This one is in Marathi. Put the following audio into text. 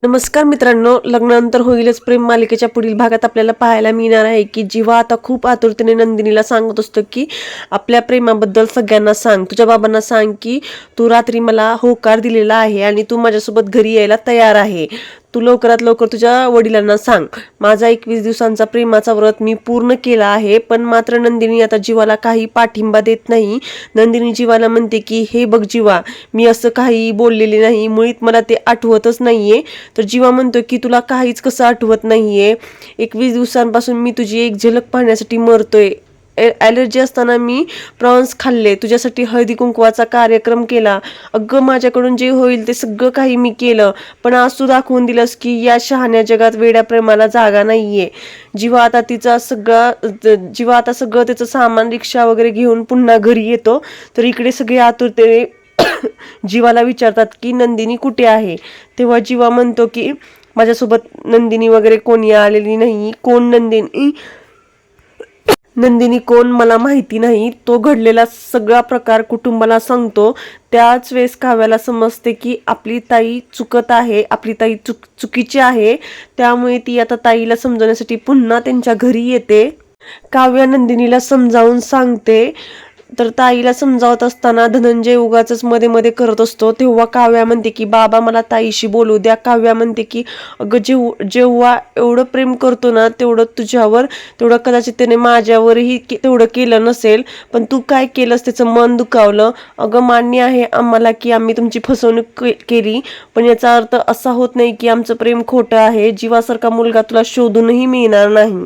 नमस्कार मित्रांनो, लग्नानंतर होईलच प्रेम मालिकेच्या पुढील भागात आपल्याला पाहायला मिळणार आहे की जीवा आता खूप आतुरतेने नंदिनीला सांगत असतो की आपल्या प्रेमाबद्दल सगळ्यांना सांग, तुझ्या बाबांना सांग की तू रात्री मला होकार दिलेला आहे आणि तू माझ्यासोबत घरी यायला तयार आहे. तू लवकरात लवकर तुझ्या वडिलांना सांग. माझा 21 दिवसांचा प्रेमाचा व्रत मी पूर्ण केला आहे. पण मात्र नंदिनी आता जीवाला काही पाठिंबा देत नाही. नंदिनी जीवाला म्हणते की हे बघ जीवा, मी असं काही बोललेले नाही, मुळीच मला ते आठवतच नाहीये. तर जीवा म्हणतो की तुला काहीच कसं आठवत नाहीये, 21 दिवसांपासून मी तुझी एक झलक पाहण्यासाठी मरतोय. ॲलर्जी असताना मी प्रॉन्स खाल्ले, तुझ्यासाठी हळदी कुंकवाचा कार्यक्रम केला. अगं माझ्याकडून जे होईल ते सगळं काही मी केलं, पण आज तू दाखवून दिलंस की या शहाण्या जगात वेड्या प्रेमाला जागा नाहीये. जीवा आता सगळं त्याचं सामान रिक्षा वगैरे घेऊन पुन्हा घरी येतो. तर इकडे सगळे आतुरतेने जीवाला विचारतात की नंदिनी कुठे आहे. तेव्हा जीवा म्हणतो की माझ्यासोबत नंदिनी वगैरे कोणी आलेली नाही. कोण नंदिनी, नंदिनी कोण मला माहिती नाही. तो घडलेला सगळा प्रकार कुटुंबाला सांगतो. त्याच वेळेस काव्याला समजते की आपली ताई चुकत आहे, आपली ताई चुकीची आहे. त्यामुळे ती आता ताईला समजवण्यासाठी पुन्हा त्यांच्या घरी येते. काव्या नंदिनीला समजावून सांगते. तर ताईला समजावत असताना धनंजय उगाचच मध्ये मध्ये करत असतो. तेव्हा काव्या म्हणते की बाबा मला ताईशी बोलू द्या. काव्या म्हणते की अगं जेव्हा एवढं प्रेम करतो ना तेवढं तुझ्यावर, तेवढं कदाचित त्याने माझ्यावरही तेवढं केलं नसेल, पण तू काय केलंस त्याचं मन दुखावलं. अगं मान्य आहे आम्हाला की आम्ही तुमची फसवणूक केली, पण याचा अर्थ असा होत नाही की आमचं प्रेम खोटं आहे. जीवासारखा मुलगा तुला शोधूनही मिळणार नाही.